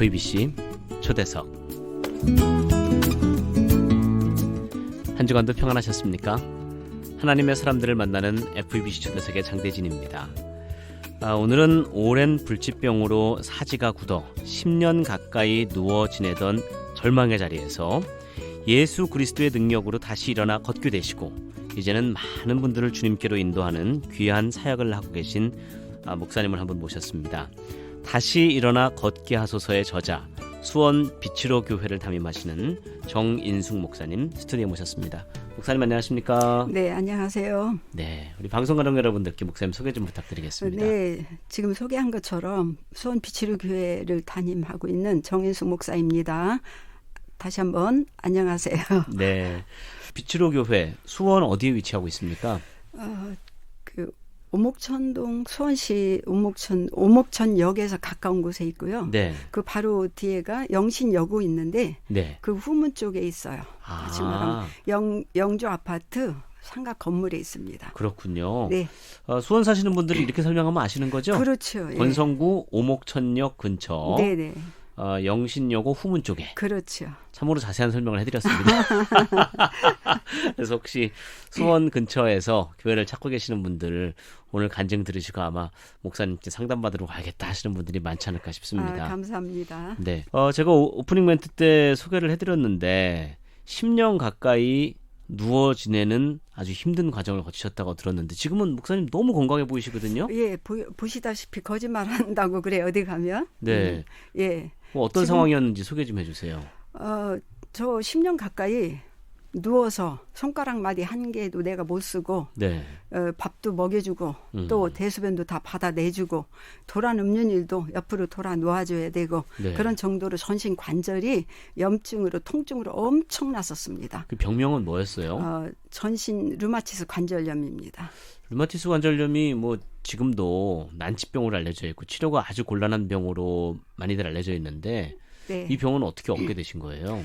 FEBC 초대석. 한 주간도 평안하셨습니까? 하나님의 사람들을 만나는 FEBC 초대석의 장대진입니다. 오늘은 오랜 불치병으로 사지가 굳어 10년 가까이 누워 지내던 절망의 자리에서 예수 그리스도의 능력으로 다시 일어나 걷게 되시고 이제는 많은 분들을 주님께로 인도하는 귀한 사역을 하고 계신 목사님을 한번 모셨습니다. 다시 일어나 걷게 하소서의 저자, 수원 빛으로 교회를 담임하시는 정인숙 목사님 스튜디오에 모셨습니다. 목사님 안녕하십니까? 네, 안녕하세요. 네, 우리 방송 가족 여러분들께 목사님 소개 좀 부탁드리겠습니다. 네, 지금 소개한 것처럼 수원 빛으로 교회를 담임하고 있는 정인숙 목사입니다. 다시 한번 안녕하세요. 네, 빛으로 교회 수원 어디에 위치하고 있습니까? 오목천동 수원시 오목천역에서 가까운 곳에 있고요. 네. 그 바로 뒤에가 영신여고 있는데 네. 그 후문 쪽에 있어요. 지금 말하면 영주 아파트 상가 건물에 있습니다. 그렇군요. 네. 수원 사시는 분들이 이렇게 설명하면 아시는 거죠? 그렇죠. 권성구 오목천역 근처. 네네. 영신여고 후문 쪽에. 그렇죠. 참으로 자세한 설명을 해드렸습니다. 그래서 혹시 수원 근처에서 교회를 찾고 계시는 분들 오늘 간증 들으시고 아마 목사님께 상담받으러 가야겠다 하시는 분들이 많지 않을까 싶습니다. 감사합니다. 네, 제가 오프닝 멘트 때 소개를 해드렸는데 10년 가까이 누워 지내는 아주 힘든 과정을 거치셨다고 들었는데 지금은 목사님 너무 건강해 보이시거든요. 예, 보시다시피 거짓말한다고 그래 어디 가면. 네. 예. 어떤 상황이었는지 소개 좀 해주세요. 저 10년 가까이 누워서 손가락 마디 한 개도 내가 못 쓰고, 네. 밥도 먹여주고, 또 대소변도 다 받아내주고, 돌아 눕는 일도 옆으로 돌아 놓아줘야 되고, 네. 그런 정도로 전신 관절이 염증으로 통증으로 엄청 났었습니다. 그 병명은 뭐였어요? 전신 류마티스 관절염입니다. 류마티스 관절염이 뭐 지금도 난치병으로 알려져 있고 치료가 아주 곤란한 병으로 많이들 알려져 있는데 네. 이 병은 어떻게 얻게 되신 거예요?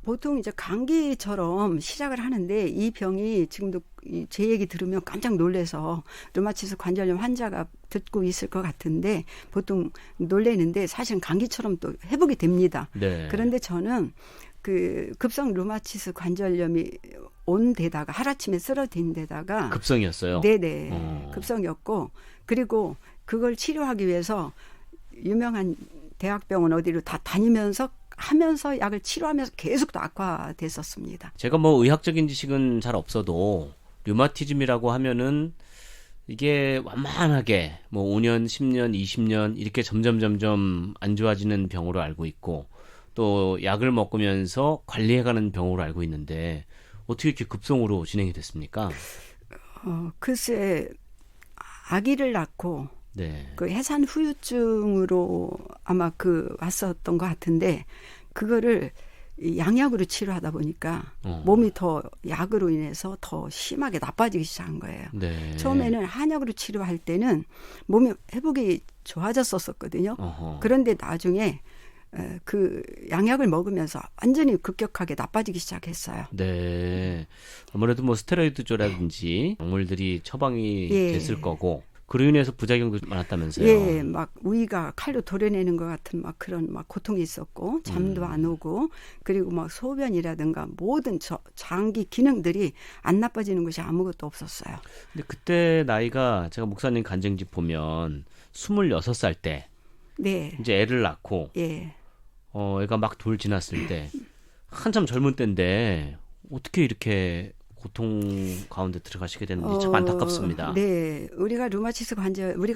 보통 이제 감기처럼 시작을 하는데 이 병이 지금도 제 얘기 들으면 깜짝 놀라서 류마티스 관절염 환자가 듣고 있을 것 같은데 보통 놀라는데 사실은 감기처럼 또 회복이 됩니다. 네. 그런데 저는 그 급성 류마티스 관절염이 온 데다가 하루아침에 쓰러진 데다가 급성이었어요? 네네. 급성이었고 그리고 그걸 치료하기 위해서 유명한 대학병원 어디로 다 다니면서 하면서 약을 치료하면서 계속 또 악화됐었습니다. 제가 뭐 의학적인 지식은 잘 없어도 류마티즘이라고 하면은 이게 완만하게 뭐 5년, 10년, 20년 이렇게 점점 안 좋아지는 병으로 알고 있고 또 약을 먹으면서 관리해가는 병으로 알고 있는데 어떻게 이렇게 급성으로 진행이 됐습니까? 글쎄 아기를 낳고 네. 그 해산 후유증으로 아마 왔었던 것 같은데 그거를 양약으로 치료하다 보니까 몸이 더 약으로 인해서 더 심하게 나빠지기 시작한 거예요. 네. 처음에는 한약으로 치료할 때는 몸이 회복이 좋아졌었거든요. 그런데 나중에 그 양약을 먹으면서 완전히 급격하게 나빠지기 시작했어요. 네. 아무래도 뭐 스테로이드조라든지 약물들이 처방이 됐을 거고 그로 인해서 부작용도 많았다면서요. 예, 막 우위가 칼로 도려내는 것 같은 막 그런 막 고통이 있었고 잠도 안 오고 그리고 막 소변이라든가 모든 장기 기능들이 안 나빠지는 것이 아무것도 없었어요. 근데 그때 나이가 제가 목사님 간증지 보면 26살 때 네. 이제 애를 낳고 예. 애가 막 돌 지났을 때 한참 젊은 때인데 어떻게 이렇게 고통 가운데 들어가시게 되는지 참 안타깝습니다. 네, 우리가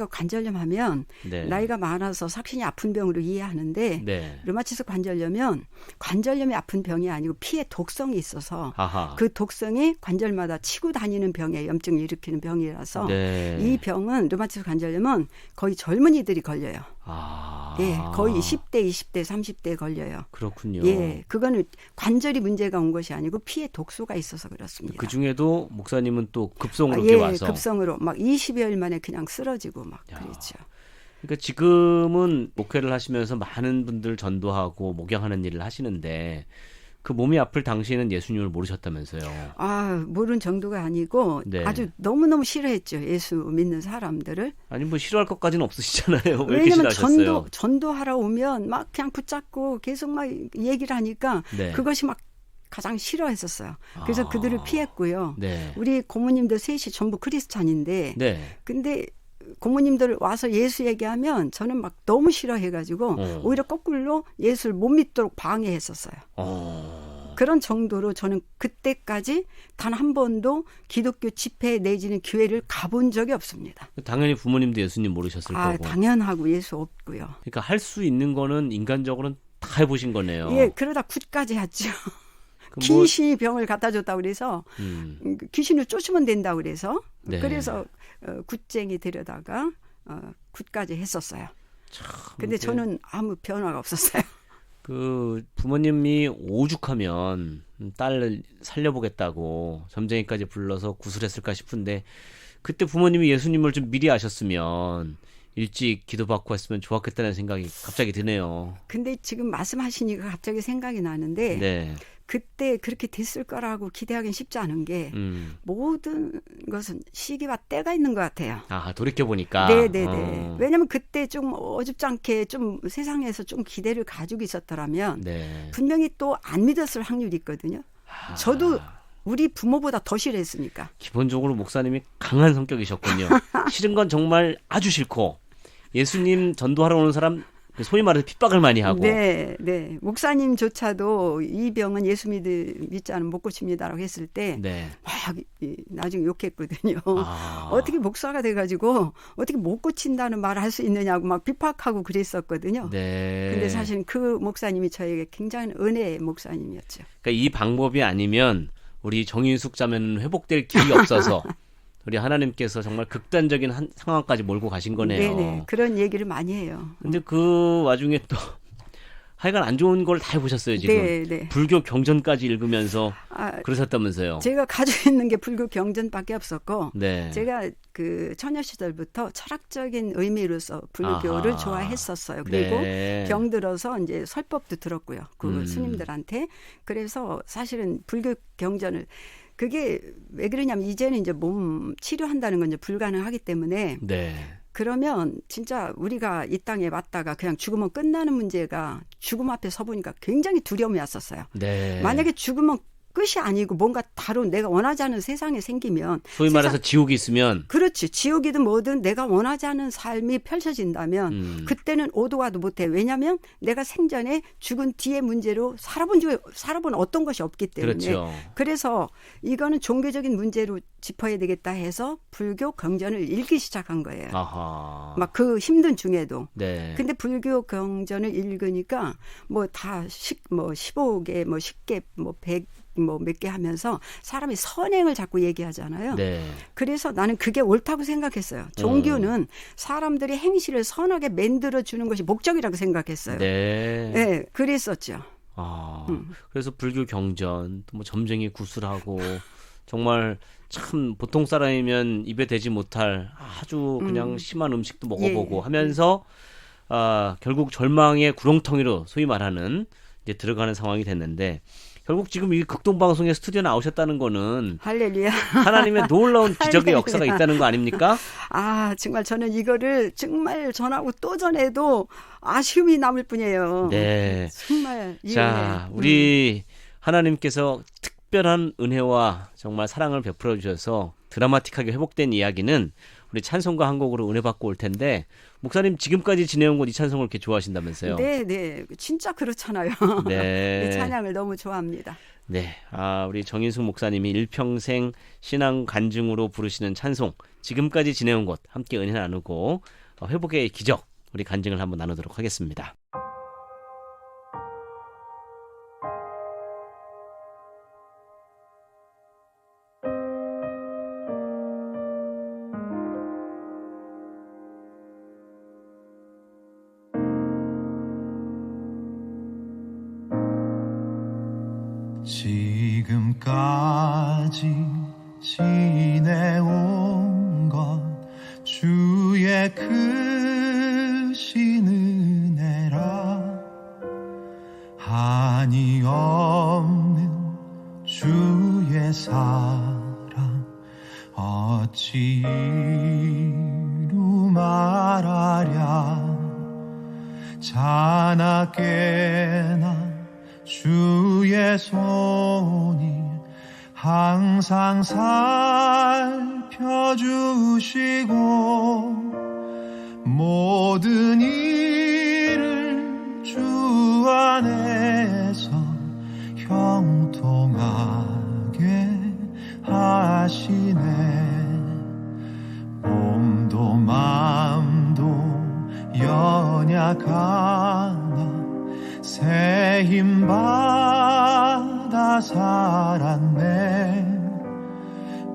관절염 하면 네. 나이가 많아서 삭신이 아픈 병으로 이해하는데 네. 류마티스 관절염은 관절염이 아픈 병이 아니고 피의 독성이 있어서 아하. 그 독성이 관절마다 치고 다니는 병에 염증을 일으키는 병이라서 네. 이 병은 류마티스 관절염은 거의 젊은이들이 걸려요. 예, 거의 10대, 20대, 30대에 걸려요. 그렇군요. 예, 그거는 관절이 문제가 온 것이 아니고 피의 독소가 있어서 그렇습니다. 그 중에도 목사님은 또 급성으로 이렇게 와서 급성으로 막 20여일 만에 그냥 쓰러지고 막 그랬죠. 그러니까 지금은 목회를 하시면서 많은 분들 전도하고 목양하는 일을 하시는데 그 몸이 아플 당시에는 예수님을 모르셨다면서요. 아, 모르는 정도가 아니고 네. 아주 너무너무 싫어했죠. 예수 믿는 사람들을. 아니 뭐 싫어할 것까지는 없으시잖아요. 왜 이렇게 왜냐면 싫어하셨어요? 전도하러 오면 막 그냥 붙잡고 계속 막 얘기를 하니까 네. 그것이 막 가장 싫어했었어요. 그래서 그들을 피했고요. 네. 우리 고모님들 셋이 전부 크리스찬인데 네. 근데 고모님들 와서 예수 얘기하면 저는 막 너무 싫어해가지고 오히려 거꾸로 예수를 못 믿도록 방해했었어요. 그런 정도로 저는 그때까지 단 한 번도 기독교 집회 내지는 교회를 가본 적이 없습니다. 당연히 부모님도 예수님 모르셨을 아, 거고. 당연하고 예수 없고요. 그러니까 할 수 있는 거는 인간적으로는 다 해보신 거네요. 예, 그러다 굿까지 했죠. 그럼 뭐- 귀신이 병을 갖다 줬다고 그래서 귀신을 쫓으면 된다고 그래서 네. 그래서 굿쟁이 데려다가 굿까지 했었어요. 근데 저는 아무 변화가 없었어요. 그 부모님이 오죽하면 딸을 살려보겠다고 점쟁이까지 불러서 구술했을까 싶은데 그때 부모님이 예수님을 좀 미리 아셨으면 일찍 기도받고 했으면 좋았겠다는 생각이 갑자기 드네요. 근데 지금 말씀하시니까 갑자기 생각이 나는데 네. 그때 그렇게 됐을 거라고 기대하기는 쉽지 않은 게 모든 것은 시기와 때가 있는 것 같아요. 아, 돌이켜보니까. 네네네. 왜냐하면 그때 좀 어줍잖게 좀 세상에서 좀 기대를 가지고 있었더라면 네. 분명히 또 안 믿었을 확률이 있거든요. 저도 우리 부모보다 더 싫어했으니까. 기본적으로 목사님이 강한 성격이셨군요. 싫은 건 정말 아주 싫고 예수님 전도하러 오는 사람 소위 말해서 핍박을 많이 하고. 네, 네. 목사님조차도 이 병은 예수 믿지 않으면 못 고칩니다라고 했을 때 네. 막 나중에 욕했거든요. 아. 어떻게 목사가 돼가지고 어떻게 못 고친다는 말을 할 수 있느냐고 막 비판하고 그랬었거든요. 네. 근데 사실은 그 목사님이 저에게 굉장히 은혜의 목사님이었죠. 그러니까 이 방법이 아니면 우리 정인숙 자매는 회복될 길이 없어서 우리 하나님께서 정말 극단적인 상황까지 몰고 가신 거네요. 네네. 그런 얘기를 많이 해요. 근데 그 와중에 또 하여간 안 좋은 걸 다 해보셨어요, 지금. 네, 네. 불교 경전까지 읽으면서 그러셨다면서요. 제가 가지고 있는 게 불교 경전밖에 없었고 네. 제가 그 처녀 시절부터 철학적인 의미로서 불교를 좋아했었어요. 그리고 네. 병들어서 이제 설법도 들었고요. 그 스님들한테. 그래서 사실은 불교 경전을 그게 왜 그러냐면 이제는 이제 몸 치료한다는 건 이제 불가능하기 때문에 네. 그러면 진짜 우리가 이 땅에 왔다가 그냥 죽으면 끝나는 문제가 죽음 앞에 서보니까 굉장히 두려움이 왔었어요. 네. 만약에 죽으면 끝이 아니고 뭔가 다른 내가 원하지 않은 세상에 생기면 소위 말해서 지옥이 있으면 그렇지. 지옥이든 뭐든 내가 원하지 않은 삶이 펼쳐진다면 그때는 오도 가도 못해. 왜냐하면 내가 생전에 죽은 뒤의 문제로 살아본 어떤 것이 없기 때문에. 그렇죠. 그래서 이거는 종교적인 문제로 짚어야 되겠다 해서 불교 경전을 읽기 시작한 거예요. 아하. 막 그 힘든 중에도. 네. 근데 불교 경전을 읽으니까 뭐 다 15개, 뭐 10개, 뭐 100, 뭐 몇 개 하면서 사람이 선행을 자꾸 얘기하잖아요. 네. 그래서 나는 그게 옳다고 생각했어요. 종교는 사람들이 행실을 선하게 만들어주는 것이 목적이라고 생각했어요. 네. 네, 그랬었죠. 아, 그래서 불교 경전, 또 뭐 점쟁이 구슬하고 정말 참 보통 사람이면 입에 대지 못할 아주 그냥 심한 음식도 먹어보고 예. 하면서 결국 절망의 구렁텅이로 소위 말하는 이제 들어가는 상황이 됐는데 결국 지금 이 극동방송의 스튜디오 나오셨다는 거는 할렐루야. 하나님의 놀라운 기적의 역사가 할렐루야. 있다는 거 아닙니까? 아, 정말 저는 이거를 정말 전하고 또 전해도 아쉬움이 남을 뿐이에요. 네. 정말. 예. 자, 우리 하나님께서 특별한 은혜와 정말 사랑을 베풀어 주셔서 드라마틱하게 회복된 이야기는 우리 찬송가 한 곡으로 은혜 받고 올 텐데 목사님 지금까지 지내온 곳 이 찬송을 이렇게 좋아하신다면서요? 네, 네. 진짜 그렇잖아요. 네. 이 찬양을 너무 좋아합니다. 네. 우리 정인숙 목사님이 일평생 신앙 간증으로 부르시는 찬송 지금까지 지내온 곳 함께 은혜 나누고 회복의 기적 우리 간증을 한번 나누도록 하겠습니다. 지금까지 지내온 것 주의 크신 은혜라 한이 없는 주의 사랑 어찌 이루 말하랴. 자나깨나 주의 손이 항상 살펴주시고 모든 일을 주 안에서 형통하게 하시네. 몸도 마음도 연약하나 새 힘 받아 살았네.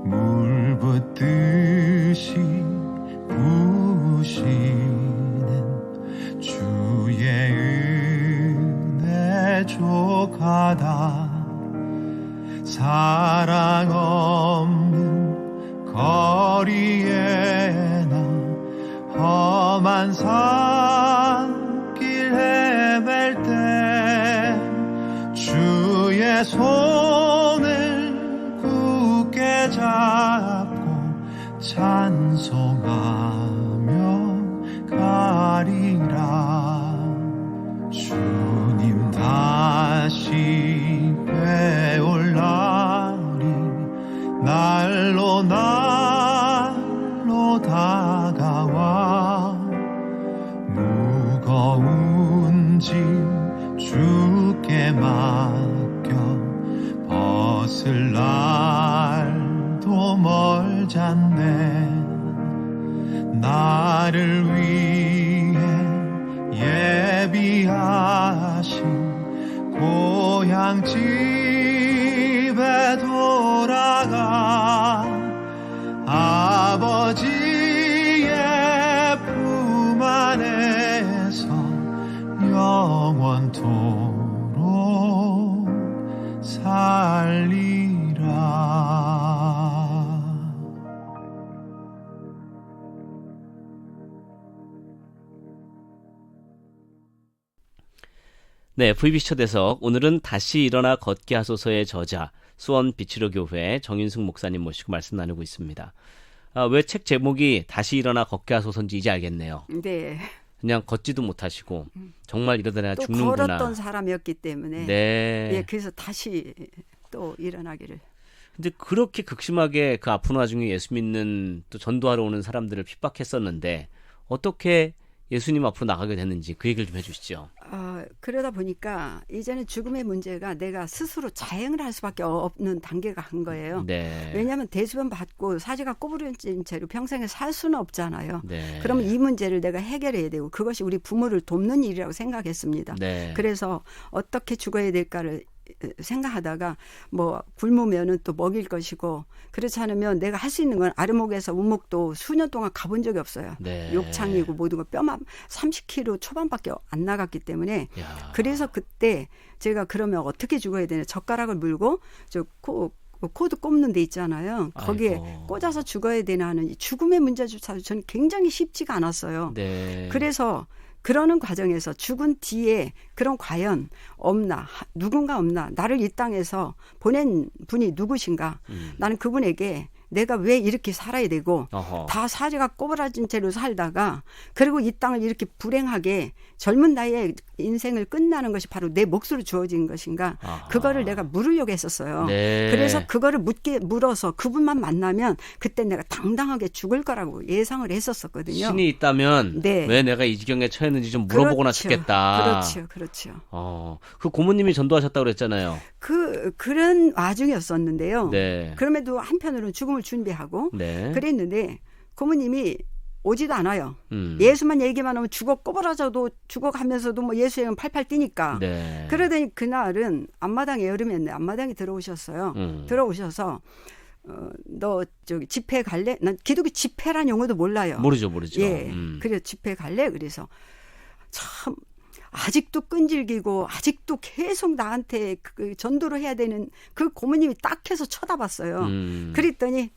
물 붓듯이 부으시는 주의 은혜 족하다. 사랑 없는 거리에나 험한 산길 헤맬 때 주의 손을 굳게 잡고 찬송하며 가리라. 주님 다시 배올 날이 날로 다가와 무거운 짐 주께 맡겨 벗을 날도 멀잖네. 나를 위해 예비하신 고향 집에 돌아가 아버지의 품 안에서 영원토록 살리라. 네, VBC 초대석 오늘은 다시 일어나 걷게 하소서의 저자 수원 비치로 교회 정윤숙 목사님 모시고 말씀 나누고 있습니다. 왜 책 제목이 다시 일어나 걷게 하소서인지 이제 알겠네요. 네. 그냥 걷지도 못하시고 정말 이러다 내가 또 죽는구나. 걸었던 사람이었기 때문에 네. 예, 그래서 다시 또 일어나기를. 근데 그렇게 극심하게 그 아픈 와중에 예수 믿는 또 전도하러 오는 사람들을 핍박했었는데 어떻게 예수님 앞으로 나가게 됐는지 그 얘기를 좀 해주시죠. 그러다 보니까 이제는 죽음의 문제가 내가 스스로 자행을 할 수밖에 없는 단계가 간 거예요. 네. 왜냐하면 대수변 받고 사지가 꼬부러진 채로 평생에 살 수는 없잖아요. 네. 그러면 이 문제를 내가 해결해야 되고 그것이 우리 부모를 돕는 일이라고 생각했습니다. 네. 그래서 어떻게 죽어야 될까를 생각하다가 뭐 굶으면은 또 먹일 것이고 그렇지 않으면 내가 할 수 있는 건 아르목에서 운목도 수년 동안 가본 적이 없어요. 네. 욕창이고 모든 거 뼈만 30kg 초반밖에 안 나갔기 때문에 야. 그래서 그때 제가 그러면 어떻게 죽어야 되나 젓가락을 물고 저 코드 꼽는 데 있잖아요. 거기에 아이고. 꽂아서 죽어야 되나 하는 이 죽음의 문제조차도 저는 굉장히 쉽지가 않았어요. 네. 그래서 그러는 과정에서 죽은 뒤에 그런 과연 없나 누군가 없나 나를 이 땅에서 보낸 분이 누구신가 나는 그분에게 내가 왜 이렇게 살아야 되고 어허. 다 사지가 꼬부라진 채로 살다가 그리고 이 땅을 이렇게 불행하게 젊은 나이에 인생을 끝나는 것이 바로 내 몫으로 주어진 것인가 아하. 그거를 내가 물으려고 했었어요. 네. 그래서 그거를 물어서 그분만 만나면 그때 내가 당당하게 죽을 거라고 예상을 했었거든요. 신이 있다면 네. 왜 내가 이 지경에 처했는지 좀 물어보거나 그렇죠. 죽겠다. 그렇죠. 그 고모님이 전도하셨다고 그랬잖아요. 그런 와중이었었는데요. 네. 그럼에도 한편으로는 죽음을 준비하고 네. 그랬는데 고모님이 오지도 않아요. 음. 예수만 얘기만 하면 죽어 꼬부라져도 죽어가면서도 뭐 예수에는 팔팔 뛰니까. 네. 그러더니 그날은 앞마당에 여름이었는데 앞마당에 들어오셨어요. 들어오셔서 너 저기 집회 갈래? 난 기독교 집회란 용어도 몰라요. 모르죠. 예. 그래서 집회 갈래? 그래서 참 아직도 끈질기고 아직도 계속 나한테 그 전도를 해야 되는 그 고모님이 딱 해서 쳐다봤어요. 그랬더니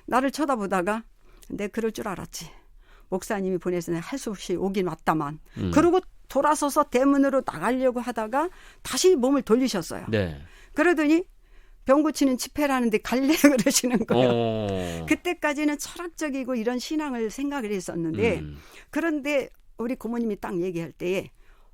나를 쳐다보다가 내가 그럴 줄 알았지. 목사님이 보내서 할 수 없이 오긴 왔다만. 그러고 돌아서서 대문으로 나가려고 하다가 다시 몸을 돌리셨어요. 네. 그러더니 병 고치는 집회라는데 갈래 그러시는 거예요. 그때까지는 철학적이고 이런 신앙을 생각을 했었는데 그런데 우리 고모님이 딱 얘기할 때에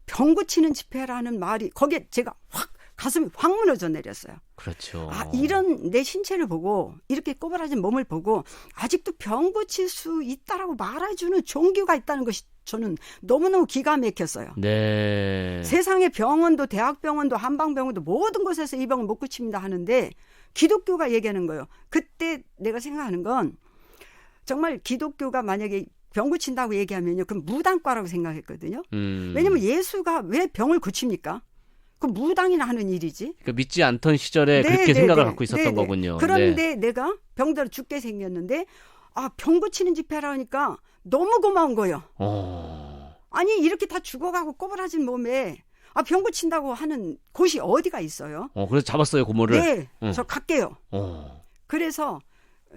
병 고치는 집회라는 말이 거기에 제가 확 가슴이 확 무너져 내렸어요. 그렇죠. 아, 이런 내 신체를 보고 이렇게 꼬부라진 몸을 보고 아직도 병 고칠 수 있다라고 말해주는 종교가 있다는 것이 저는 너무너무 기가 막혔어요. 네. 세상의 병원도 대학병원도 한방병원도 모든 곳에서 이 병을 못 고칩니다 하는데 기독교가 얘기하는 거예요. 그때 내가 생각하는 건 정말 기독교가 만약에 병 고친다고 얘기하면요. 그럼 무당과라고 생각했거든요. 왜냐하면 예수가 왜 병을 고칩니까? 그 무당이나 하는 일이지. 그러니까 믿지 않던 시절에 그렇게 생각을 갖고 있었던 거군요. 그런데 내가 병들어 죽게 생겼는데 병 고치는 집회라니까 너무 고마운 거예요. 아니 이렇게 다 죽어가고 꼬부라진 몸에 병 고친다고 하는 곳이 어디가 있어요? 그래서 잡았어요 고모를. 네, 저 갈게요. 그래서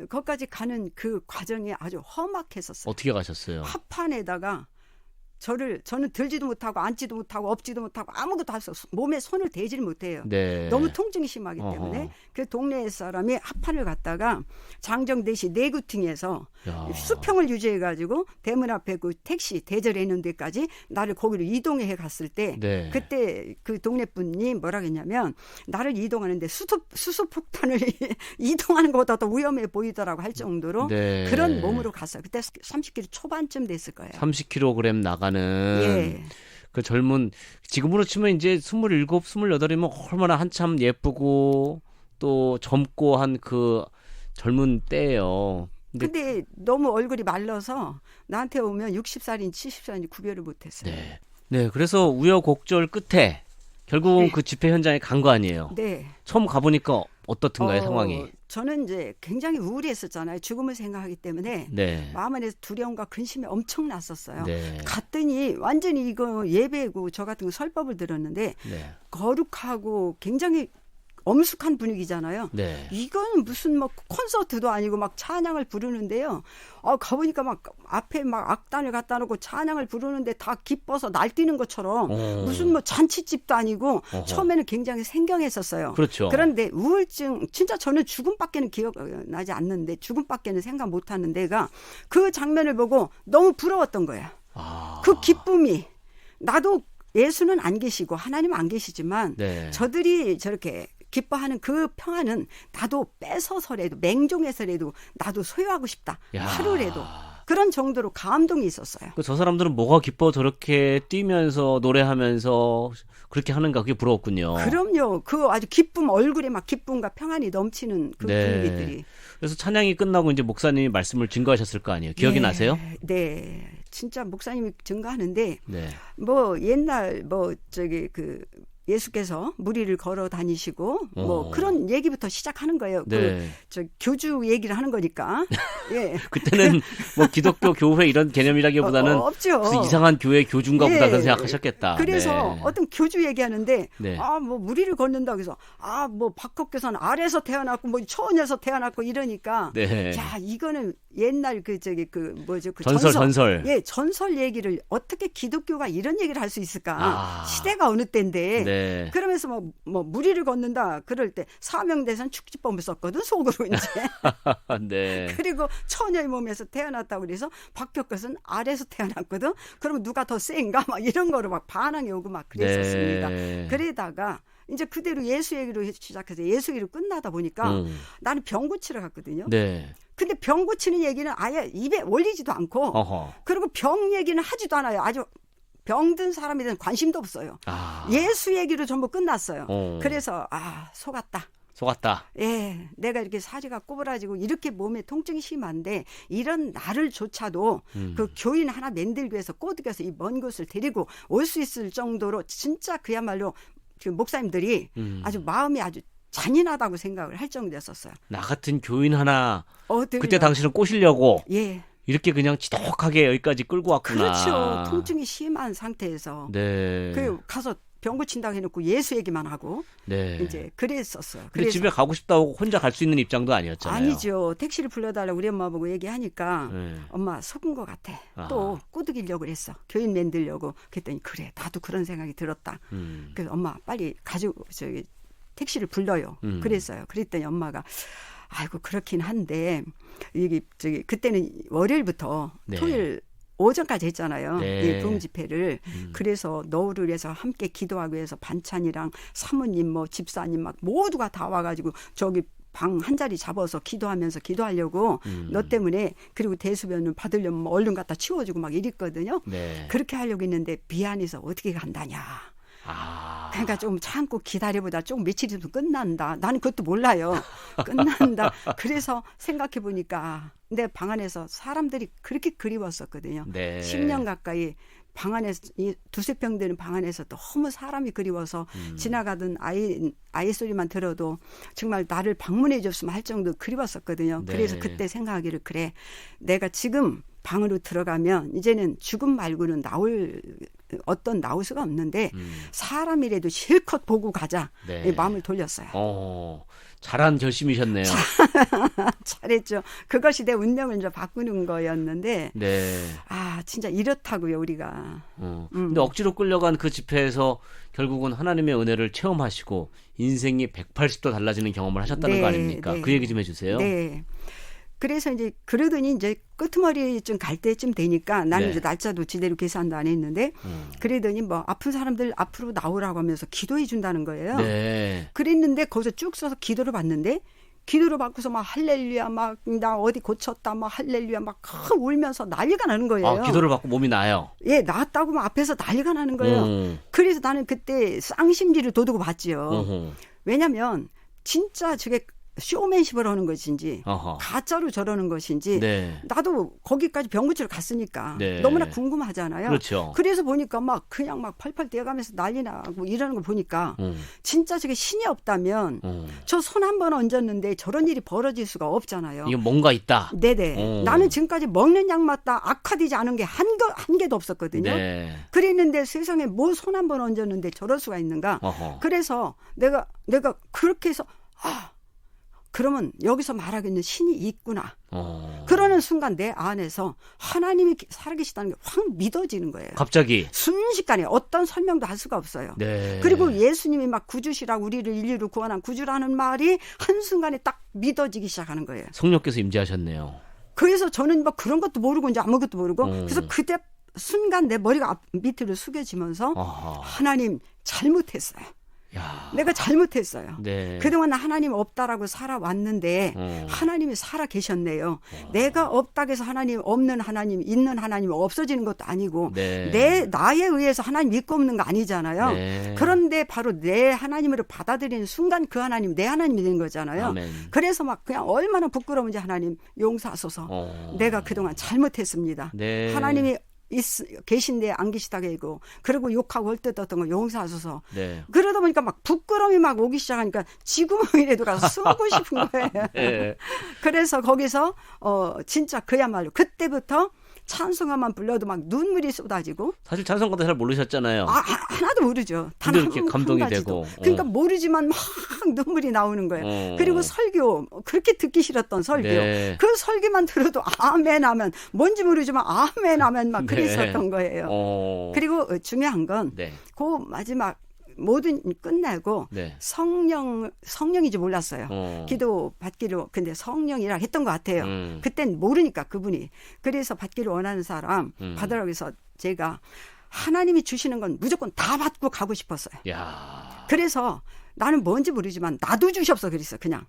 거기까지 가는 그 과정이 아주 험악했었어요. 어떻게 가셨어요? 합판에다가 저는 들지도 못하고 앉지도 못하고 엎지도 못하고 아무것도 할 수 없어. 몸에 손을 대지를 못해요. 네. 너무 통증이 심하기 때문에 그 동네 사람이 합판을 갔다가 장정대시 내구팅에서 수평을 유지해가지고 대문 앞에 그 택시 대절해 놓은 데까지 나를 거기로 이동해 갔을 때 네. 그때 그 동네 분이 뭐라 했냐면 나를 이동하는데 수소폭탄을 이동하는 것보다 더 위험해 보이더라고 할 정도로 네. 그런 몸으로 갔어요. 그때 30kg 초반쯤 됐을 거예요. 30kg 나가는 예. 그 젊은 지금으로 치면 이제 27, 28이면 얼마나 한참 예쁘고 또 젊고 한 그 젊은 때예요. 근데 너무 얼굴이 말라서 나한테 오면 60살인지 70살인지 구별을 못했어요. 네. 네, 그래서 우여곡절 끝에 결국은 네. 그 집회 현장에 간 거 아니에요. 네. 처음 가보니까 어떻든가요, 상황이? 저는 이제 굉장히 우울했었잖아요. 죽음을 생각하기 때문에 네. 마음 안에서 두려움과 근심이 엄청 났었어요. 네. 갔더니 완전히 이거 예배고 저 같은 거 설법을 들었는데 네. 거룩하고 굉장히 엄숙한 분위기잖아요. 네. 이건 무슨 뭐 콘서트도 아니고 막 찬양을 부르는데요. 가보니까 막 앞에 막 악단을 갖다 놓고 찬양을 부르는데 다 기뻐서 날뛰는 것처럼 무슨 뭐 잔치집도 아니고 처음에는 굉장히 생경했었어요. 그렇죠. 그런데 우울증 진짜 저는 죽음밖에는 기억나지 않는데 죽음밖에는 생각 못하는 데가 그 장면을 보고 너무 부러웠던 거예요. 그 기쁨이 나도 예수는 안 계시고 하나님은 안 계시지만 네. 저들이 저렇게 기뻐하는 그 평안은 나도 뺏어서라도 맹종해서라도 나도 소유하고 싶다. 야. 하루라도. 그런 정도로 감동이 있었어요. 저 사람들은 뭐가 기뻐 저렇게 뛰면서 노래하면서 그렇게 하는가 그게 부러웠군요. 그럼요. 그 아주 기쁨 얼굴에 막 기쁨과 평안이 넘치는 그 네. 분위기들이. 그래서 찬양이 끝나고 이제 목사님이 말씀을 증거하셨을 거 아니에요. 기억이 나세요? 네. 진짜 목사님이 증거하는데 네. 뭐 옛날 뭐 저기 그 예수께서 무리를 걸어 다니시고 뭐 그런 얘기부터 시작하는 거예요. 네. 저 교주 얘기를 하는 거니까. 예. 그때는 뭐 기독교 교회 이런 개념이라기보다는 없죠. 무슨 이상한 교회 교주인가 보다 예. 그런 생각하셨겠다. 그래서 네. 어떤 교주 얘기하는데 네. 뭐 무리를 걷는다고 해서 뭐 박학교사는 아래에서 태어났고 뭐 처녀에서 태어났고 이러니까 네. 야 이거는 옛날 그 저기 그 뭐죠 그 전설. 예 전설 얘기를 어떻게 기독교가 이런 얘기를 할 수 있을까 시대가 어느 때인데 네. 그러면서 뭐 무리를 걷는다 그럴 때 사명대선 축지법을 썼거든 속으로 이제 네. 그리고 처녀의 몸에서 태어났다고 그래서 박혁것은 아래에서 태어났거든. 그러면 누가 더 센가 막 이런 거로 막 반항이 오고 막 그랬었습니다. 네. 그러다가 이제 그대로 예수 얘기로 시작해서 예수 얘기로 끝나다 보니까 나는 병 고치러 갔거든요. 네. 근데 병 고치는 얘기는 아예 입에 올리지도 않고 어허. 그리고 병 얘기는 하지도 않아요. 아주 병든 사람에 대한 관심도 없어요. 예수 얘기로 전부 끝났어요. 그래서 속았다. 예, 내가 이렇게 사지가 꼬부라지고 이렇게 몸에 통증이 심한데 이런 나를조차도 그 교인 하나 만들기 위해서 꼬드겨서 이 먼 곳을 데리고 올 수 있을 정도로 진짜 그야말로 그 목사님들이 아주 마음이 아주 잔인하다고 생각을 할 정도였었어요. 나 같은 교인 하나 그때 그때 당신은 꼬시려고 예. 이렇게 그냥 지독하게 여기까지 끌고 왔구나. 그렇죠. 통증이 심한 상태에서 네. 그 가서 병 고친다고 해놓고 예수 얘기만 하고 네. 이제 그랬었어요. 근데 집에 가고 싶다고 혼자 갈 수 있는 입장도 아니었잖아요. 아니죠. 택시를 불러달라고 우리 엄마 보고 얘기하니까 네. 엄마 속은 것 같아. 아하. 또 꼬드기려고 그랬어. 교인 만들려고. 그랬더니 그래 나도 그런 생각이 들었다. 그래서 엄마 빨리 가지고 저기 택시를 불러요. 그랬어요. 그랬더니 엄마가 아이고 그렇긴 한데 이게 저기 그때는 월요일부터 네. 토요일 오전까지 했잖아요. 네. 이 부흥 집회를. 그래서 너울을 해서 함께 기도하기 위해서 반찬이랑 사모님 뭐 집사님 막 모두가 다 와가지고 저기 방 한 자리 잡아서 기도하면서 기도하려고 너 때문에 그리고 대수변을 받으려면 뭐 얼른 갖다 치워주고 막 이랬거든요. 네. 그렇게 하려고 했는데 미안해서 어떻게 간다냐. 아. 그러니까 좀 참고 기다려보다 조금 며칠 있으면 끝난다. 나는 그것도 몰라요. 끝난다. 그래서 생각해 보니까 내 방 안에서 사람들이 그렇게 그리웠었거든요. 네. 10년 가까이 방 안에서 이 두세 평 되는 방 안에서 너무 사람이 그리워서 지나가던 아이 소리만 들어도 정말 나를 방문해 줬으면 할 정도 그리웠었거든요. 네. 그래서 그때 생각하기를 그래. 내가 지금 방으로 들어가면 이제는 죽음 말고는 나올 수가 없는데 사람이라도 실컷 보고 가자. 네. 마음을 돌렸어요. 잘한 결심이셨네요. 잘했죠. 그것이 내 운명을 이제 바꾸는 거였는데 네. 아 진짜 이렇다고요 우리가. 근데 억지로 끌려간 그 집회에서 결국은 하나님의 은혜를 체험하시고 인생이 180도 달라지는 경험을 하셨다는 네, 거 아닙니까? 네. 그 얘기 좀 해주세요. 네. 그래서 이제 그러더니 이제 끄트머리쯤 갈 때쯤 되니까 나는 네. 이제 날짜도 제대로 계산도 안 했는데 그러더니 뭐 아픈 사람들 앞으로 나오라고 하면서 기도해 준다는 거예요. 네. 그랬는데 거기서 쭉 서서 기도를 받는데 기도를 받고서 막 할렐루야 막 나 어디 고쳤다 막 할렐루야 막 울면서 난리가 나는 거예요. 기도를 받고 몸이 나아요. 예, 나았다고 막 앞에서 난리가 나는 거예요. 그래서 나는 그때 쌍심지를 돋우고 봤지요. 왜냐면 진짜 저게 쇼맨십을 하는 것인지 어허. 가짜로 저러는 것인지 네. 나도 거기까지 병고치러 갔으니까 네. 너무나 궁금하잖아요. 그렇죠. 그래서 보니까 막 그냥 막 펄펄 뛰어가면서 난리 나고 이러는 걸 보니까 진짜 저게 신이 없다면 저 손 한 번 얹었는데 저런 일이 벌어질 수가 없잖아요. 이게 뭔가 있다. 네네. 나는 지금까지 먹는 약마다 악화되지 않은 게 한 개도 없었거든요. 네. 그랬는데 세상에 뭐 손 한 번 얹었는데 저럴 수가 있는가. 어허. 그래서 내가 그렇게 해서 그러면 여기서 말하기는 신이 있구나. 그러는 순간 내 안에서 하나님이 살아계시다는 게 확 믿어지는 거예요. 갑자기. 순식간에 어떤 설명도 할 수가 없어요. 네. 그리고 예수님이 막 구주시라고 우리를 인류를 구원한 구주라는 말이 한순간에 딱 믿어지기 시작하는 거예요. 성령께서 임재하셨네요. 그래서 저는 뭐 그런 것도 모르고 이제 아무것도 모르고 그래서 그때 순간 내 머리가 밑으로 숙여지면서 아하. 하나님 잘못했어요. 야. 내가 잘못했어요. 네. 그동안 하나님 없다라고 살아왔는데 하나님이 살아 계셨네요. 내가 없다고 해서 하나님 없는 하나님 있는 하나님이 없어지는 것도 아니고 네. 나에 의해서 하나님 믿고 없는 거 아니잖아요. 네. 그런데 바로 내 하나님으로 받아들이는 순간 그 하나님 내 하나님이 되는 거잖아요. 아멘. 그래서 막 그냥 얼마나 부끄러운지 하나님 용서하소서. 내가 그동안 잘못했습니다. 네. 하나님이 계신데 안 계시다고 하고 그리고 욕하고 헐뜯었던 거 용서하소서. 네. 그러다 보니까 막 부끄러움이 막 오기 시작하니까 지구멍이라도 가서 숨고 싶은 거예요. 네. 그래서 거기서 진짜 그야말로 그때부터 찬송가만 불러도 막 눈물이 쏟아지고 사실 찬송가도 잘 모르셨잖아요. 하나도 모르죠. 근데 이렇게 감동이 되고. 그러니까 모르지만 막 눈물이 나오는 거예요. 그리고 설교 그렇게 듣기 싫었던 설교. 네. 그 설교만 들어도 아멘 하면 뭔지 모르지만 아멘 하면 막 그랬었던 거예요. 그리고 중요한 건 네. 그 마지막 모든 끝내고 네. 성령인지 몰랐어요. 기도 받기로 근데 성령이라 했던 것 같아요. 그땐 모르니까 그분이. 그래서 받기를 원하는 사람 받으라고 해서 제가 하나님이 주시는 건 무조건 다 받고 가고 싶었어요. 야. 그래서 나는 뭔지 모르지만 나도 주시옵소서 그랬어 그냥.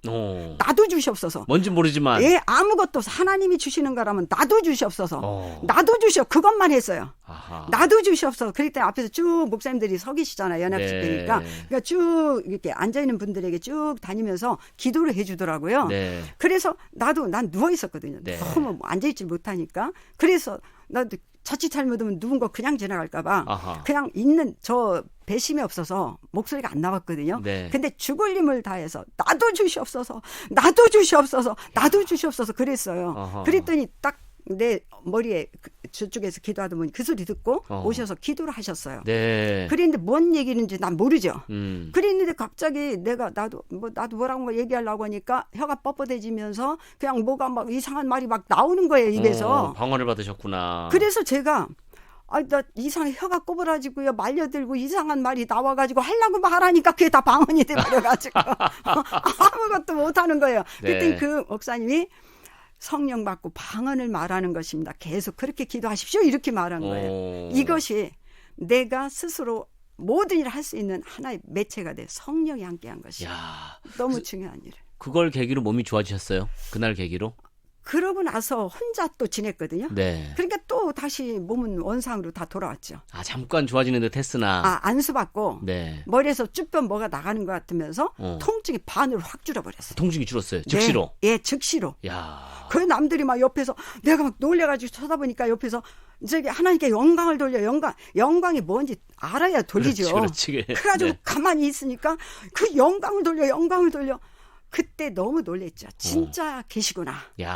나도 주시옵소서. 뭔지 모르지만. 예, 아무것도 없어. 하나님이 주시는 거라면 나도 주시옵소서. 나도 주시옵. 그것만 했어요. 아하. 나도 주시옵소서. 그럴 때 앞에서 쭉 목사님들이 서 계시잖아요. 연합집회니까. 네. 그러니까 쭉 이렇게 앉아있는 분들에게 쭉 다니면서 기도를 해주더라고요. 네. 그래서 난 누워 있었거든요. 네. 너무 앉아있지 못하니까. 그래서 나도 자칫 잘못하면 누군가 그냥 지나갈까봐 아하. 그냥 있는 저 배심이 없어서 목소리가 안 나왔거든요. 네. 근데 죽을 힘을 다해서 나도 주시옵소서, 나도 주시옵소서, 나도 주시옵소서 그랬어요. 아하. 그랬더니 딱 내 머리에 저쪽에서 기도하다 보니 그 소리 듣고 오셔서 기도를 하셨어요. 네. 그랬는데 뭔 얘기인지 난 모르죠. 음. 그랬는데 갑자기 나도 뭐라고 얘기하려고 하니까 혀가 뻣뻣해지면서 그냥 뭐가 막 이상한 말이 막 나오는 거예요, 입에서. 방언을 받으셨구나. 그래서 제가 나 이상하게 혀가 꼬부라지고요, 말려들고 이상한 말이 나와가지고 하려고 말하니까 그게 다 방언이 돼버려가지고 아무것도 못하는 거예요. 네. 그랬더니 그 목사님이 성령 받고 방언을 말하는 것입니다. 계속 그렇게 기도하십시오. 이렇게 말한 거예요. 이것이 내가 스스로 모든 일을 할 수 있는 하나의 매체가 돼. 성령이 함께한 것이. 야, 너무 중요한 일. 그걸 계기로 몸이 좋아지셨어요? 그날 계기로? 그러고 나서 혼자 또 지냈거든요. 네. 그러니까 또 다시 몸은 원상으로 다 돌아왔죠. 잠깐 좋아지는 듯 했으나. 안수받고 네. 머리에서 쭈뼛 뭐가 나가는 것 같으면서 통증이 반으로 확 줄어버렸어요. 통증이 줄었어요. 즉시로. 네. 예, 즉시로. 야. 그 남들이 막 옆에서 내가 막 놀래가지고 쳐다보니까 옆에서 저기 하나님께 영광을 돌려. 영광이 뭔지 알아야 돌리죠. 그렇지. 그래가지고 네. 가만히 있으니까 그 영광을 돌려. 그때 너무 놀랬죠. 진짜 계시구나. 야.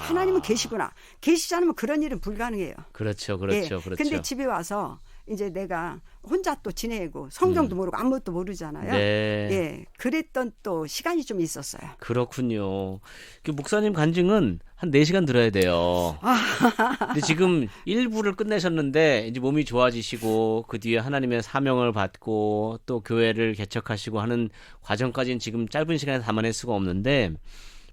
하나님은 계시구나. 계시지 않으면 그런 일은 불가능해요. 그렇죠. 예. 근데 집에 와서 이제 내가 혼자 또 지내고 성경도 모르고 아무것도 모르잖아요. 네. 예. 그랬던 또 시간이 좀 있었어요. 그렇군요. 그 목사님 간증은 한 4시간 들어야 돼요. 근데 지금 1부를 끝내셨는데 이제 몸이 좋아지시고 그 뒤에 하나님의 사명을 받고 또 교회를 개척하시고 하는 과정까지는 지금 짧은 시간에 담아낼 수가 없는데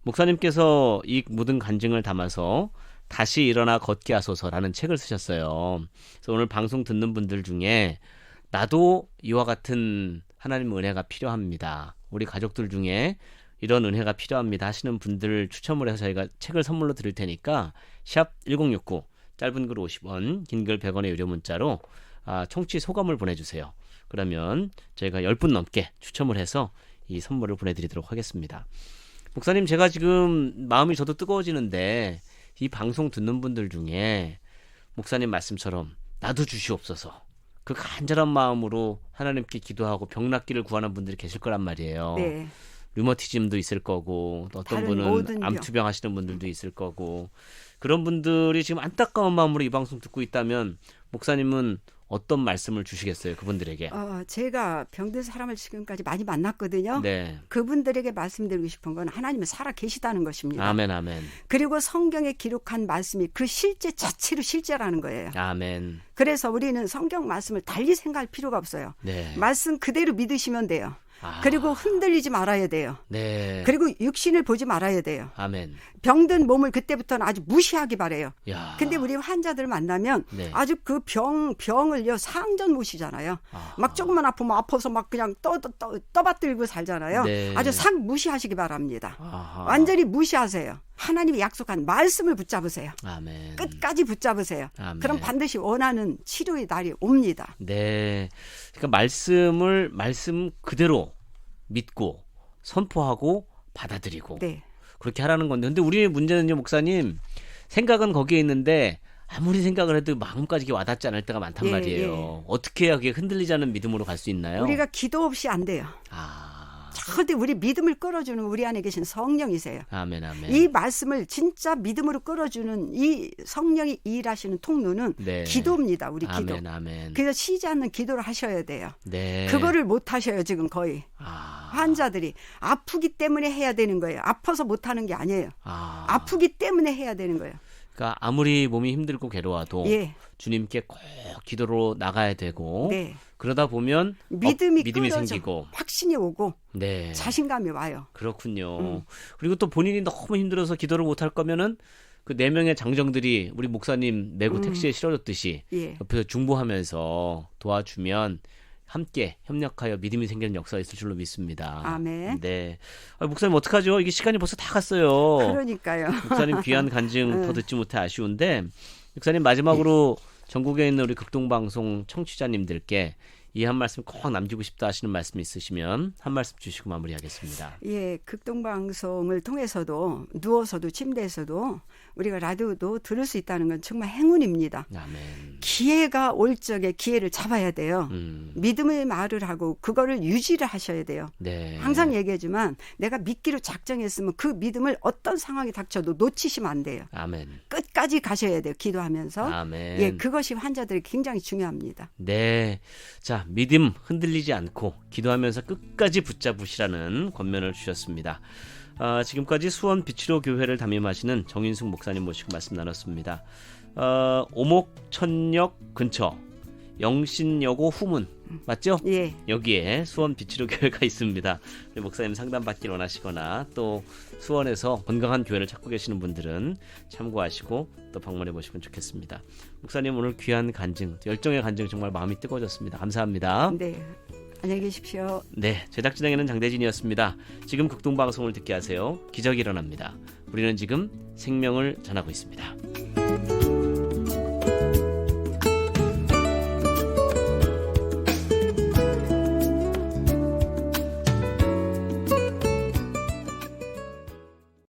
목사님께서 이 모든 간증을 담아서 다시 일어나 걷게 하소서라는 책을 쓰셨어요. 그래서 오늘 방송 듣는 분들 중에 나도 이와 같은 하나님의 은혜가 필요합니다. 우리 가족들 중에 이런 은혜가 필요합니다 하시는 분들 추첨을 해서 저희가 책을 선물로 드릴 테니까 샵 1069 짧은 글 50원 긴 글 100원의 유료 문자로 청취 소감을 보내주세요. 그러면 저희가 10분 넘게 추첨을 해서 이 선물을 보내드리도록 하겠습니다. 목사님, 제가 지금 마음이 저도 뜨거워지는데 이 방송 듣는 분들 중에 목사님 말씀처럼 나도 주시옵소서 그 간절한 마음으로 하나님께 기도하고 병 낫기를 구하는 분들이 계실 거란 말이에요. 네. 류머티즘도 있을 거고 또 어떤 모든 분은 병. 암투병 하시는 분들도 있을 거고 그런 분들이 지금 안타까운 마음으로 이 방송 듣고 있다면 목사님은 어떤 말씀을 주시겠어요? 그분들에게. 제가 병든 사람을 지금까지 많이 만났거든요. 네. 그분들에게 말씀드리고 싶은 건 하나님은 살아 계시다는 것입니다. 아멘 아멘. 그리고 성경에 기록한 말씀이 그 실제 자체로 실제라는 거예요. 아멘. 그래서 우리는 성경 말씀을 달리 생각할 필요가 없어요. 네. 말씀 그대로 믿으시면 돼요. 그리고 흔들리지 말아야 돼요. 네. 그리고 육신을 보지 말아야 돼요. 아멘. 병든 몸을 그때부터는 아주 무시하기 바래요. 야. 근데 우리 환자들 만나면 네. 아주 그 병을요 상전 모시잖아요. 막 조금만 아프면 아파서 막 그냥 떠받들고 살잖아요. 네. 아주 상 무시하시기 바랍니다. 아하. 완전히 무시하세요. 하나님이 약속한 말씀을 붙잡으세요. 아멘. 끝까지 붙잡으세요. 아멘. 그럼 반드시 원하는 치료의 날이 옵니다. 네. 그러니까 말씀 그대로 믿고 선포하고 받아들이고 네. 그렇게 하라는 건데 근데 우리의 문제는요, 목사님, 생각은 거기에 있는데 아무리 생각을 해도 마음까지 이게 와닿지 않을 때가 많단 예, 말이에요. 예. 어떻게 해야 그게 흔들리지 않는 믿음으로 갈 수 있나요? 우리가 기도 없이 안 돼요. 절대 우리 믿음을 끌어주는 우리 안에 계신 성령이세요. 아멘 아멘. 이 말씀을 진짜 믿음으로 끌어주는 이 성령이 일하시는 통로는 네. 기도입니다. 우리 기도. 아멘 아멘. 그래서 쉬지 않는 기도를 하셔야 돼요. 네. 그거를 못 하셔요. 지금 거의. 환자들이 아프기 때문에 해야 되는 거예요. 아파서 못하는 게 아니에요. 아프기 때문에 해야 되는 거예요. 그러니까 아무리 몸이 힘들고 괴로워도 예. 주님께 꼭 기도로 나가야 되고 네. 그러다 보면 믿음이 생기고 확신이 오고 네. 자신감이 와요. 그렇군요. 그리고 또 본인이 너무 힘들어서 기도를 못할 거면은 그 4명의 장정들이 우리 목사님 메고 택시에 실어줬듯이 예. 옆에서 중보하면서 도와주면 함께 협력하여 믿음이 생기는 역사가 있을 줄로 믿습니다. 아멘. 네. 목사님 어떡하죠? 이게 시간이 벌써 다 갔어요. 그러니까요. 목사님 귀한 간증 더 듣지 못해 아쉬운데 목사님 마지막으로 전국에 있는 우리 극동방송 청취자님들께 이 한 말씀 꼭 남기고 싶다 하시는 말씀 있으시면 한 말씀 주시고 마무리하겠습니다. 예, 극동방송을 통해서도 누워서도 침대에서도 우리가 라디오도 들을 수 있다는 건 정말 행운입니다. 아멘. 기회가 올 적에 기회를 잡아야 돼요. 믿음의 말을 하고 그거를 유지를 하셔야 돼요. 네. 항상 얘기하지만 내가 믿기로 작정했으면 그 믿음을 어떤 상황이 닥쳐도 놓치시면 안 돼요. 아멘. 끝까지 가셔야 돼요. 기도하면서. 아멘. 예, 그것이 환자들이 굉장히 중요합니다. 네. 자, 믿음 흔들리지 않고 기도하면서 끝까지 붙잡으시라는 권면을 주셨습니다. 지금까지 수원 빛으로 교회를 담임하시는 정인숙 목사님 모시고 말씀 나눴습니다. 오목천역 근처 영신여고 후문 맞죠? 예. 여기에 수원 빛으로 교회가 있습니다. 우리 목사님 상담받길 원하시거나 또 수원에서 건강한 교회를 찾고 계시는 분들은 참고하시고 또 방문해 보시면 좋겠습니다. 목사님 오늘 귀한 간증, 열정의 간증 정말 마음이 뜨거워졌습니다. 감사합니다. 네. 안녕히 계십시오. 네, 제작 진행에는 장대진이었습니다. 지금 극동방송을 듣게 하세요. 기적이 일어납니다. 우리는 지금 생명을 전하고 있습니다.